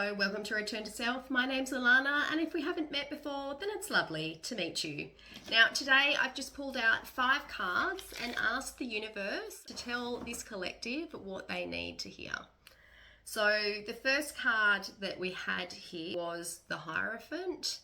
Hello, welcome to Return to Self. My name's Alana, and if we haven't met before, then it's lovely to meet you. Now, today I've just pulled out 5 cards and asked the universe to tell this collective what they need to hear. So the first card that we had here was the Hierophant.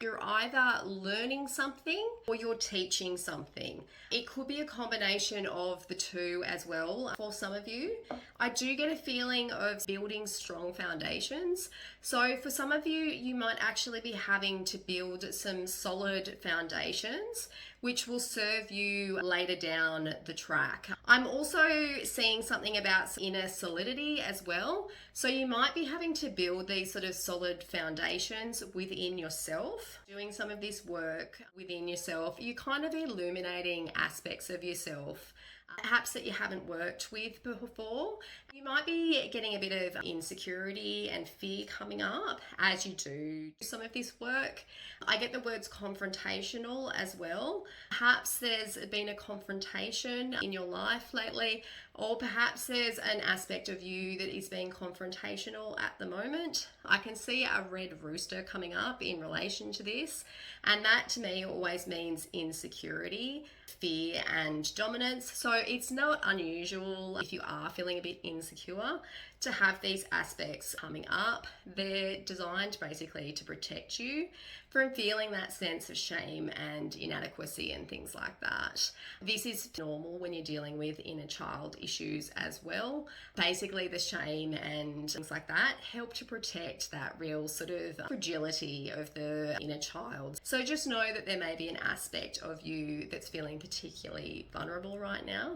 You're either learning something or you're teaching something. It could be a combination of the two as well for some of you. I do get a feeling of building strong foundations. So for some of you, you might actually be having to build some solid foundations, which will serve you later down the track. I'm also seeing something about inner solidity as well. So you might be having to build these sort of solid foundations within yourself. Doing some of this work within yourself, you're kind of illuminating aspects of yourself, perhaps that you haven't worked with before. You might be getting a bit of insecurity and fear coming up as you do some of this work. I get the words confrontational as well. Perhaps there's been a confrontation in your life lately, or perhaps there's an aspect of you that is being confrontational at the moment. I can see a red rooster coming up in relation to this, and that to me always means insecurity, fear and dominance. So it's not unusual if you are feeling a bit insecure to have these aspects coming up. They're designed basically to protect you from feeling that sense of shame and inadequacy and things like that. This is normal when you're dealing with inner child issues as well. Basically, the shame and things like that help to protect that real sort of fragility of the inner child. So just know that there may be an aspect of you that's feeling particularly vulnerable right now.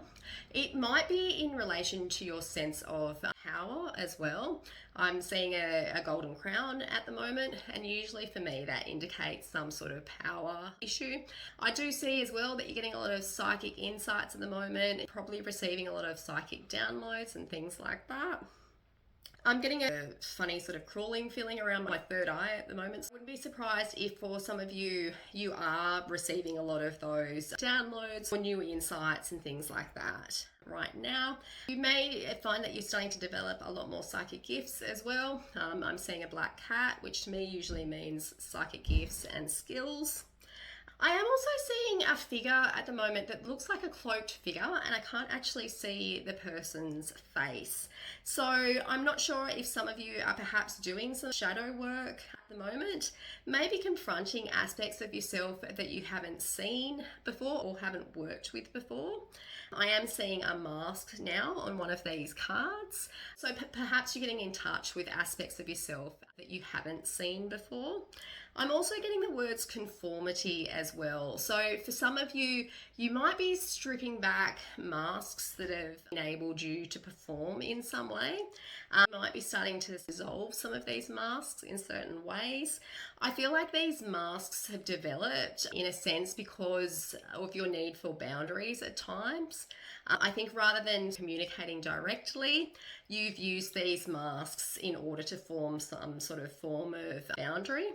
It might be in relation to your sense of power as well. I'm seeing a golden crown at the moment, and usually for me that indicates some sort of power issue. I do see as well that you're getting a lot of psychic insights at the moment, probably receiving a lot of psychic downloads and things like that. I'm getting a funny sort of crawling feeling around my third eye at the moment. So I wouldn't be surprised if for some of you, you are receiving a lot of those downloads or new insights and things like that right now. You may find that you're starting to develop a lot more psychic gifts as well. I'm seeing a black cat, which to me usually means psychic gifts and skills. I am also seeing a figure at the moment that looks like a cloaked figure, and I can't actually see the person's face. So I'm not sure if some of you are perhaps doing some shadow work at the moment, maybe confronting aspects of yourself that you haven't seen before or haven't worked with before. I am seeing a mask now on one of these cards. So perhaps you're getting in touch with aspects of yourself that you haven't seen before. I'm also getting the words conformity as well. So for some of you, you might be stripping back masks that have enabled you to perform in some way. You might be starting to dissolve some of these masks in certain ways. I feel like these masks have developed in a sense because of your need for boundaries at times. I think rather than communicating directly, you've used these masks in order to form some sort of form of boundary.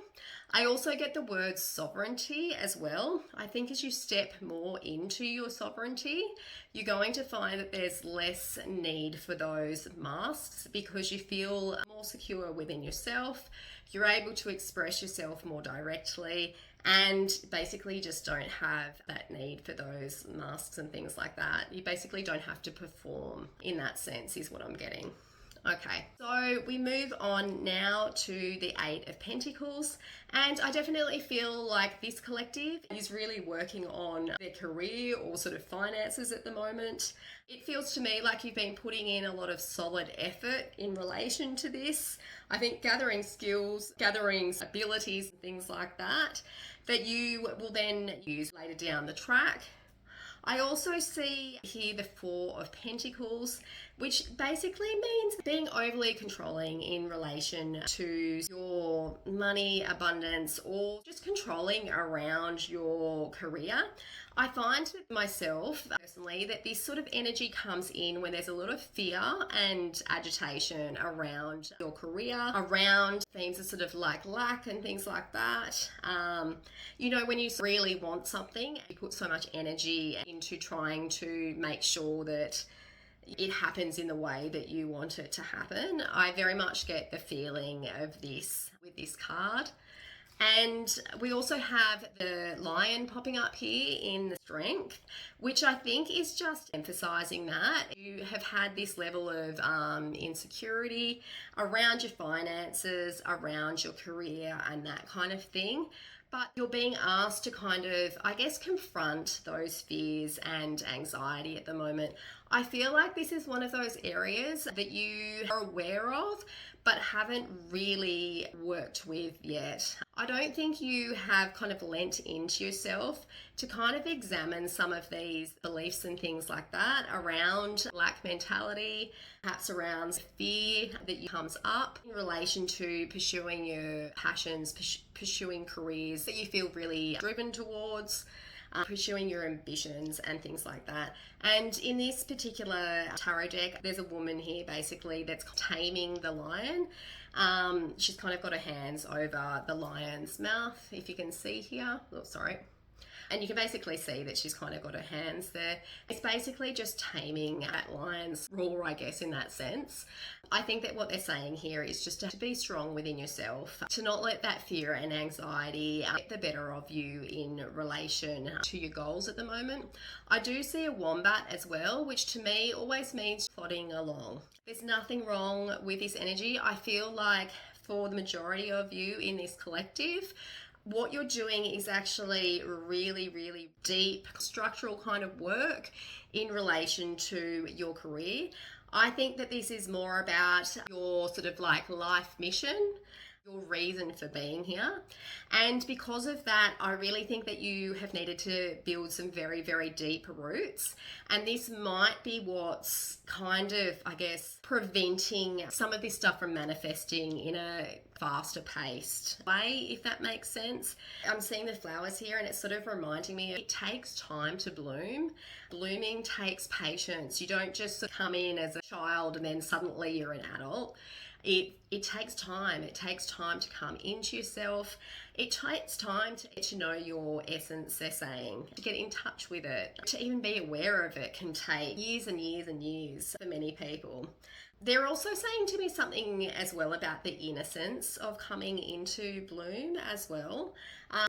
I also get the word sovereignty as well. I think as you step more into your sovereignty, you're going to find that there's less need for those masks because you feel more secure within yourself. You're able to express yourself more directly and basically just don't have that need for those masks and things like that. You basically don't have to perform in that sense is what I'm getting. Okay, so we move on now to the 8 of Pentacles, and I definitely feel like this collective is really working on their career or sort of finances at the moment. It feels to me like you've been putting in a lot of solid effort in relation to this. I think gathering skills, gathering abilities, and things like that, that you will then use later down the track. I also see here the 4 of Pentacles, which basically means being overly controlling in relation to your money, abundance, or just controlling around your career. I find with myself personally that this sort of energy comes in when there's a lot of fear and agitation around your career, around themes of sort of like lack and things like that. When you really want something, you put so much energy into trying to make sure that it happens in the way that you want it to happen. I very much get the feeling of this with this card. And we also have the lion popping up here in the strength, which I think is just emphasizing that you have had this level of insecurity around your finances, around your career, and that kind of thing. But you're being asked to kind of, I guess, confront those fears and anxiety at the moment. I feel like this is one of those areas that you are aware of, but haven't really worked with yet. I don't think you have kind of lent into yourself to kind of examine some of these beliefs and things like that around lack mentality, perhaps around fear that comes up in relation to pursuing your passions, pursuing careers that you feel really driven towards. Pursuing your ambitions and things like that. And in this particular tarot deck, there's a woman here basically that's taming the lion. She's kind of got her hands over the lion's mouth, if you can see here. Oh, sorry. And you can basically see that she's kind of got her hands there. It's basically just taming that lion's roar, I guess, in that sense. I think that what they're saying here is just to be strong within yourself, to not let that fear and anxiety get the better of you in relation to your goals at the moment. I do see a wombat as well, which to me always means plodding along. There's nothing wrong with this energy. I feel like for the majority of you in this collective, what you're doing is actually really, really deep structural kind of work in relation to your career. I think that this is more about your sort of like life mission, your reason for being here. And because of that, I really think that you have needed to build some very, very deep roots. And this might be what's kind of, I guess, preventing some of this stuff from manifesting in a faster paced way, if that makes sense. I'm seeing the flowers here and it's sort of reminding me it takes time to bloom. Blooming takes patience. You don't just come in as a child and then suddenly you're an adult. It takes time. It takes time to come into yourself. It takes time to get to know your essence, they're saying, to get in touch with it. To even be aware of it can take years and years and years for many people. They're also saying to me something as well about the innocence of coming into bloom as well.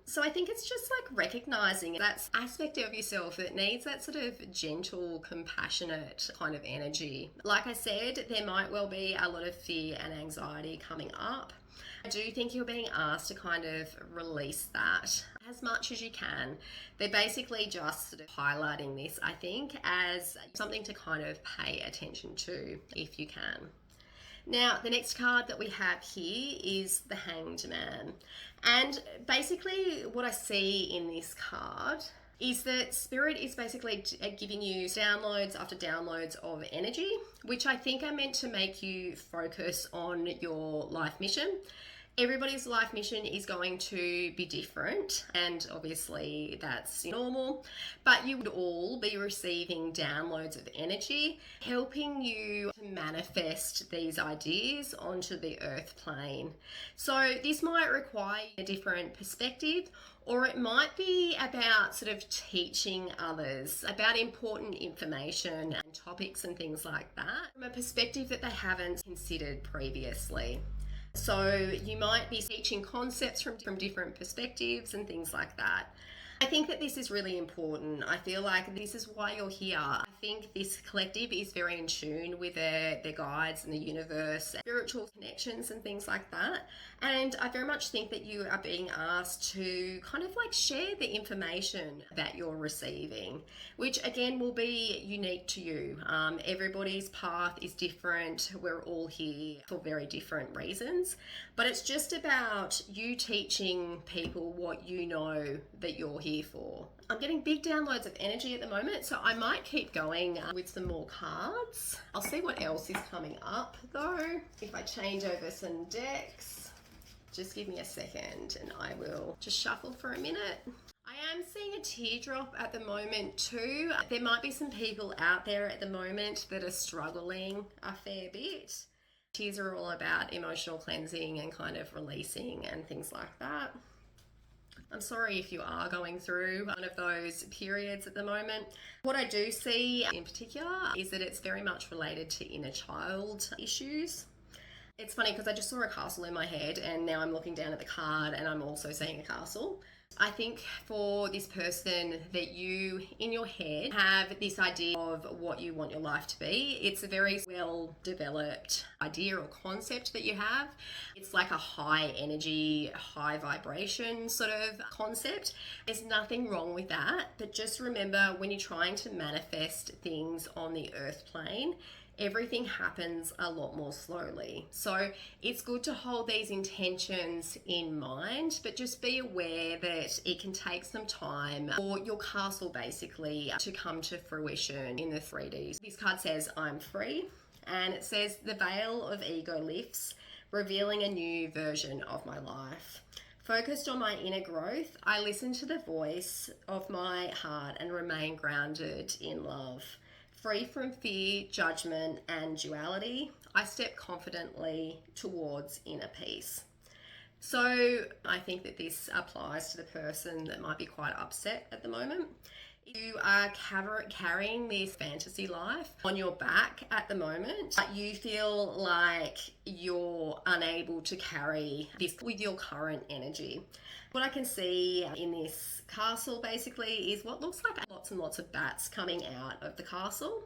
So I think it's just like recognizing that aspect of yourself that needs that sort of gentle, compassionate kind of energy. Like I said, there might well be a lot of fear and anxiety coming up. I do think you're being asked to kind of release that as much as you can. They're basically just sort of highlighting this, I think, as something to kind of pay attention to if you can. Now, the next card that we have here is the Hanged Man. And basically what I see in this card is that Spirit is basically giving you downloads after downloads of energy, which I think are meant to make you focus on your life mission. Everybody's life mission is going to be different, and obviously that's normal, but you would all be receiving downloads of energy, helping you to manifest these ideas onto the earth plane. So this might require a different perspective, or it might be about sort of teaching others about important information and topics and things like that from a perspective that they haven't considered previously. So you might be teaching concepts from different perspectives and things like that. I think that this is really important. I feel like this is why you're here. I think this collective is very in tune with their guides and the universe, spiritual connections and things like that. And I very much think that you are being asked to kind of like share the information that you're receiving, which again will be unique to you. Everybody's path is different. We're all here for very different reasons, but it's just about you teaching people what you know that you're here for. I'm getting big downloads of energy at the moment, so I might keep going with some more cards. I'll see what else is coming up though. If I change over some decks, just give me a second and I will just shuffle for a minute. I am seeing a teardrop at the moment too. There might be some people out there at the moment that are struggling a fair bit. Tears are all about emotional cleansing and kind of releasing and things like that. I'm sorry if you are going through one of those periods at the moment. What I do see in particular is that it's very much related to inner child issues. It's funny because I just saw a castle in my head and now I'm looking down at the card and I'm also seeing a castle. I think for this person that you, in your head, have this idea of what you want your life to be. It's a very well developed idea or concept that you have. It's like a high energy, high vibration sort of concept. There's nothing wrong with that, but just remember when you're trying to manifest things on the earth plane, everything happens a lot more slowly. So it's good to hold these intentions in mind, but just be aware that it can take some time for your castle basically to come to fruition in the 3Ds. This card says, I'm free, and it says, the veil of ego lifts, revealing a new version of my life. Focused on my inner growth, I listen to the voice of my heart and remain grounded in love. Free from fear, judgment, and duality, I step confidently towards inner peace. So I think that this applies to the person that might be quite upset at the moment. You are carrying this fantasy life on your back at the moment, but you feel like you're unable to carry this with your current energy. What I can see in this castle basically is what looks like lots and lots of bats coming out of the castle.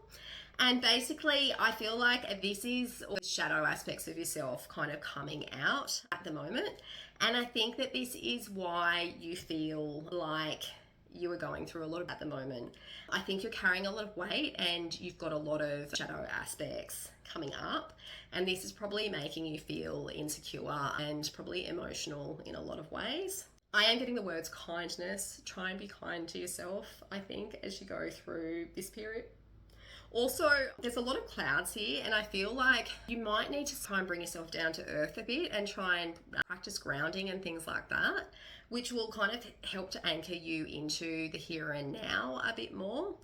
And basically, I feel like this is all the shadow aspects of yourself kind of coming out at the moment. And I think that this is why you feel like you are going through a lot at the moment. I think you're carrying a lot of weight and you've got a lot of shadow aspects coming up, and this is probably making you feel insecure and probably emotional in a lot of ways. I am getting the words kindness. Try and be kind to yourself, I think, as you go through this period. Also, there's a lot of clouds here, and I feel like you might need to try and bring yourself down to earth a bit and try and practice grounding and things like that, which will kind of help to anchor you into the here and now a bit more.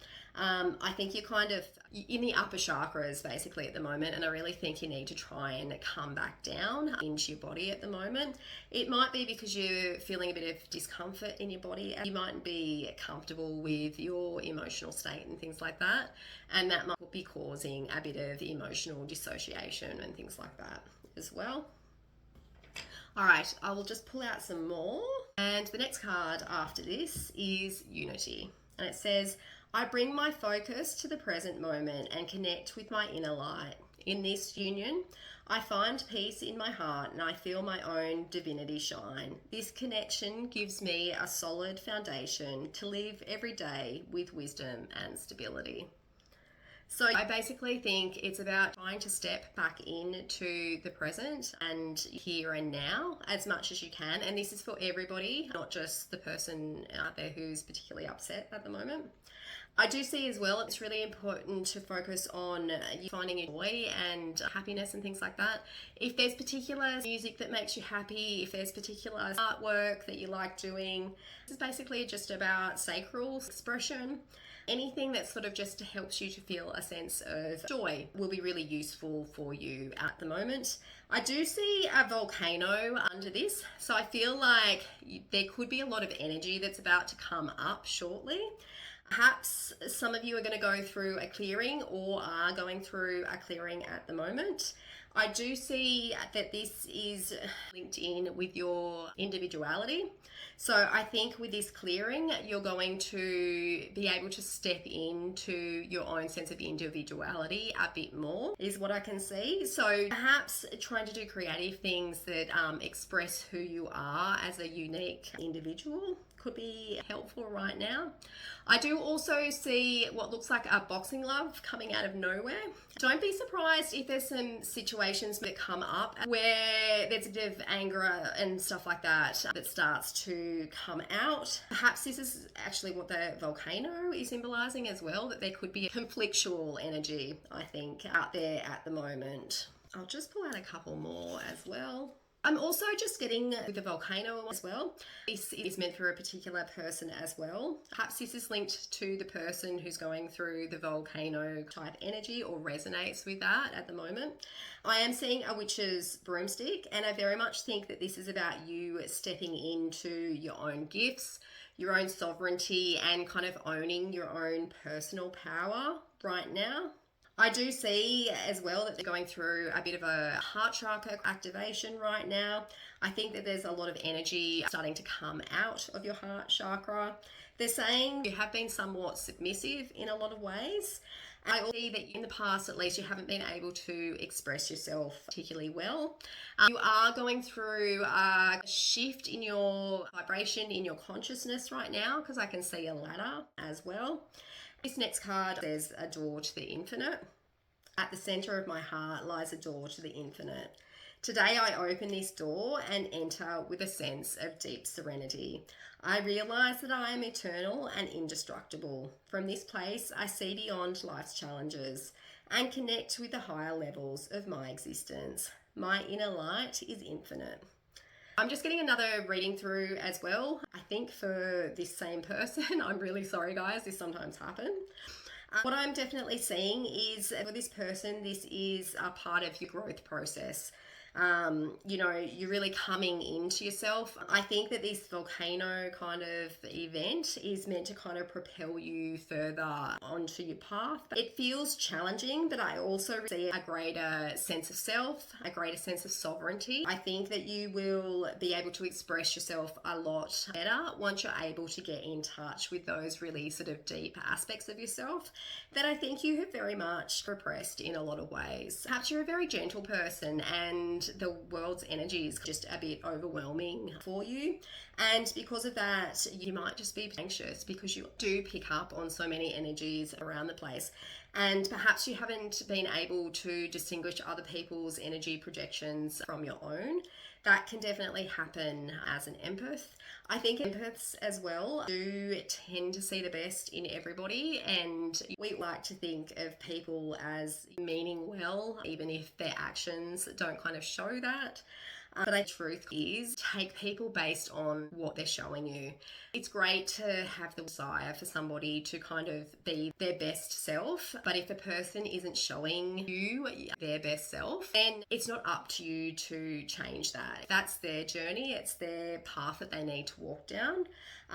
I think you're kind of in the upper chakras basically at the moment, and I really think you need to try and come back down into your body at the moment. It might be because you're feeling a bit of discomfort in your body. You mightn't be comfortable with your emotional state and things like that, and that might be causing a bit of emotional dissociation and things like that as well. All right, I will just pull out some more. And the next card after this is Unity. And it says, I bring my focus to the present moment and connect with my inner light. In this union, I find peace in my heart and I feel my own divinity shine. This connection gives me a solid foundation to live every day with wisdom and stability. So I basically think it's about trying to step back into the present and here and now as much as you can. And this is for everybody, not just the person out there who's particularly upset at the moment. I do see as well, it's really important to focus on you finding your joy and happiness and things like that. If there's particular music that makes you happy, if there's particular artwork that you like doing, this is basically just about sacral expression. Anything that sort of just helps you to feel a sense of joy will be really useful for you at the moment. I do see a volcano under this, so I feel like there could be a lot of energy that's about to come up shortly. Perhaps some of you are going to go through a clearing or are going through a clearing at the moment. I do see that this is linked in with your individuality. So I think with this clearing, you're going to be able to step into your own sense of individuality a bit more, is what I can see. So perhaps trying to do creative things that express who you are as a unique individual could be helpful right now. I do also see what looks like a boxing glove coming out of nowhere. Don't be surprised if there's some situations that come up where there's a bit of anger and stuff like that that starts to come out. Perhaps this is actually what the volcano is symbolizing as well, that there could be a conflictual energy, I think, out there at the moment. I'll just pull out a couple more as well. I'm also just getting with the volcano as well. This is meant for a particular person as well. Perhaps this is linked to the person who's going through the volcano type energy or resonates with that at the moment. I am seeing a witch's broomstick, and I very much think that this is about you stepping into your own gifts, your own sovereignty, and kind of owning your own personal power right now. I do see as well that they're going through a bit of a heart chakra activation right now. I think that there's a lot of energy starting to come out of your heart chakra. They're saying you have been somewhat submissive in a lot of ways. I also see that in the past, at least, you haven't been able to express yourself particularly well. You are going through a shift in your vibration, in your consciousness right now, because I can see a ladder as well. This next card says a door to the infinite. At the center of my heart lies a door to the infinite. Today I open this door and enter with a sense of deep serenity. I realize that I am eternal and indestructible. From this place, I see beyond life's challenges and connect with the higher levels of my existence. My inner light is infinite. I'm just getting another reading through as well. I think for this same person, I'm really sorry guys, this sometimes happens. What I'm definitely seeing is for this person, this is a part of your growth process. You're really coming into yourself. I think that this volcano kind of event is meant to kind of propel you further onto your path. It feels challenging, but I also see a greater sense of self, a greater sense of sovereignty. I think that you will be able to express yourself a lot better once you're able to get in touch with those really sort of deep aspects of yourself that I think you have very much repressed in a lot of ways. Perhaps you're a very gentle person and the world's energy is just a bit overwhelming for you, and because of that you might just be anxious because you do pick up on so many energies around the place, and perhaps you haven't been able to distinguish other people's energy projections from your own. That can definitely happen as an empath. I think empaths as well do tend to see the best in everybody, and we like to think of people as meaning well, even if their actions don't kind of show that. But the truth is, take people based on what they're showing you. It's great to have the desire for somebody to kind of be their best self, but if the person isn't showing you their best self, then it's not up to you to change that. That's their journey, it's their path that they need to walk down,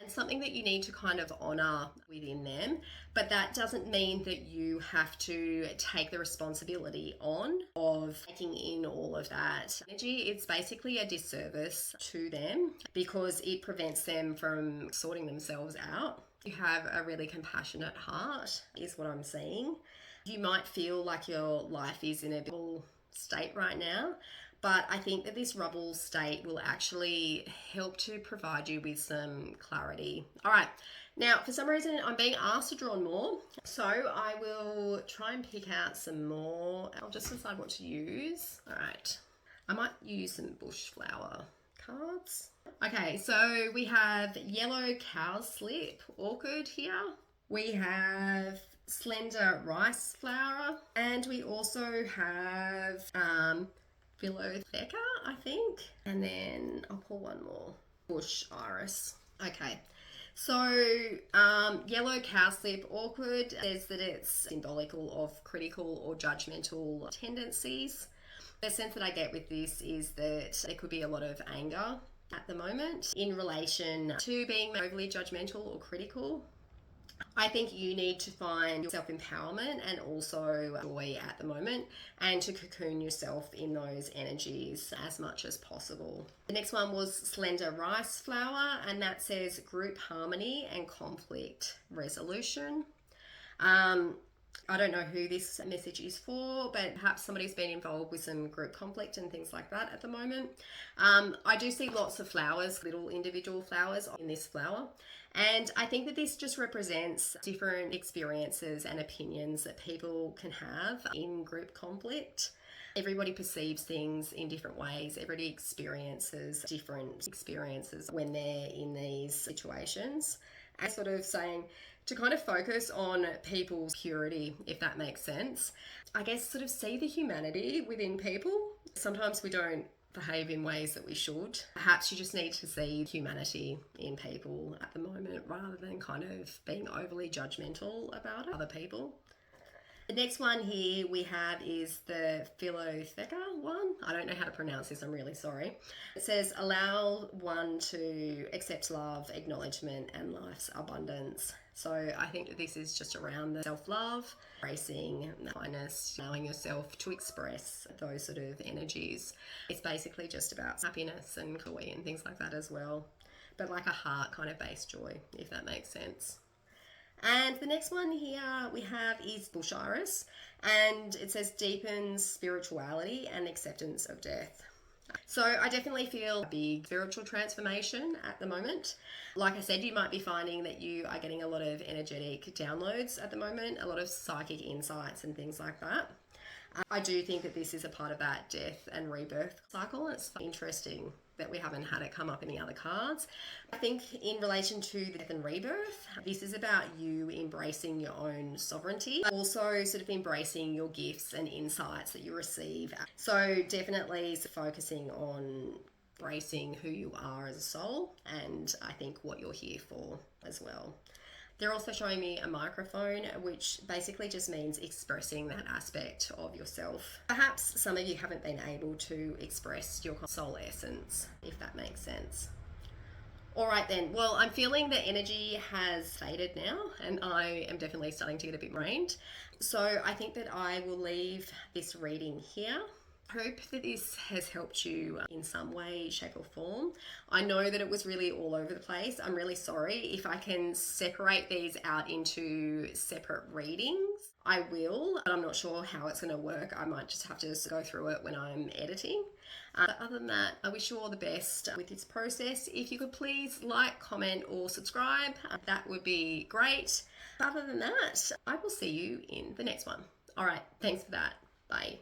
and something that you need to kind of honour within them. But that doesn't mean that you have to take the responsibility on of taking in all of that energy. It's basically a disservice to them because it prevents them from sorting themselves out. You have a really compassionate heart, is what I'm seeing. You might feel like your life is in a rubble state right now, but I think that this rubble state will actually help to provide you with some clarity. All right. Now, for some reason, I'm being asked to draw more, so I will try and pick out some more. I'll just decide what to use. All right. I might use some bush flower cards. Okay, so we have yellow cowslip orchid here. We have slender rice flower, and we also have Philotheca, I think. And then I'll pull one more. Bush iris. Okay. So, yellow cowslip orchid says that it's symbolical of critical or judgmental tendencies. The sense that I get with this is that there could be a lot of anger at the moment in relation to being overly judgmental or critical. I think you need to find self-empowerment and also joy at the moment, and to cocoon yourself in those energies as much as possible. The next one was slender rice flower, and that says group harmony and conflict resolution. I don't know who this message is for, but perhaps somebody's been involved with some group conflict and things like that at the moment. I do see lots of flowers, little individual flowers in this flower. And I think that this just represents different experiences and opinions that people can have in group conflict. Everybody perceives things in different ways. Everybody experiences different experiences when they're in these situations. And sort of saying to kind of focus on people's purity, if that makes sense. I guess sort of see the humanity within people. Sometimes we don't behave in ways that we should. Perhaps you just need to see humanity in people at the moment rather than kind of being overly judgmental about other people. The next one here we have is the Philotheca one. I don't know how to pronounce this, I'm really sorry. It says, allow one to accept love, acknowledgement, and life's abundance. So I think that this is just around the self-love, embracing kindness, allowing yourself to express those sort of energies. It's basically just about happiness and joy and things like that as well. But like a heart kind of based joy, if that makes sense. And the next one here we have is Bush Iris, and it says deepens spirituality and acceptance of death. So I definitely feel a big spiritual transformation at the moment. Like I said, you might be finding that you are getting a lot of energetic downloads at the moment, a lot of psychic insights and things like that. I do think that this is a part of that death and rebirth cycle. It's interesting that we haven't had it come up in the other cards. I think in relation to the death and rebirth, this is about you embracing your own sovereignty, but also sort of embracing your gifts and insights that you receive. So definitely focusing on embracing who you are as a soul, and I think what you're here for as well. They're also showing me a microphone, which basically just means expressing that aspect of yourself. Perhaps some of you haven't been able to express your soul essence, if that makes sense. All right then, well, I'm feeling the energy has faded now, and I am definitely starting to get a bit drained. So I think that I will leave this reading here. Hope that this has helped you in some way, shape or form. I know that it was really all over the place. I'm really sorry. If I can separate these out into separate readings, I will, but I'm not sure how it's going to work. I might just have to go through it when I'm editing. But other than that, I wish you all the best with this process. If you could please like, comment or subscribe, that would be great. Other than that, I will see you in the next one. All right, thanks for that. Bye.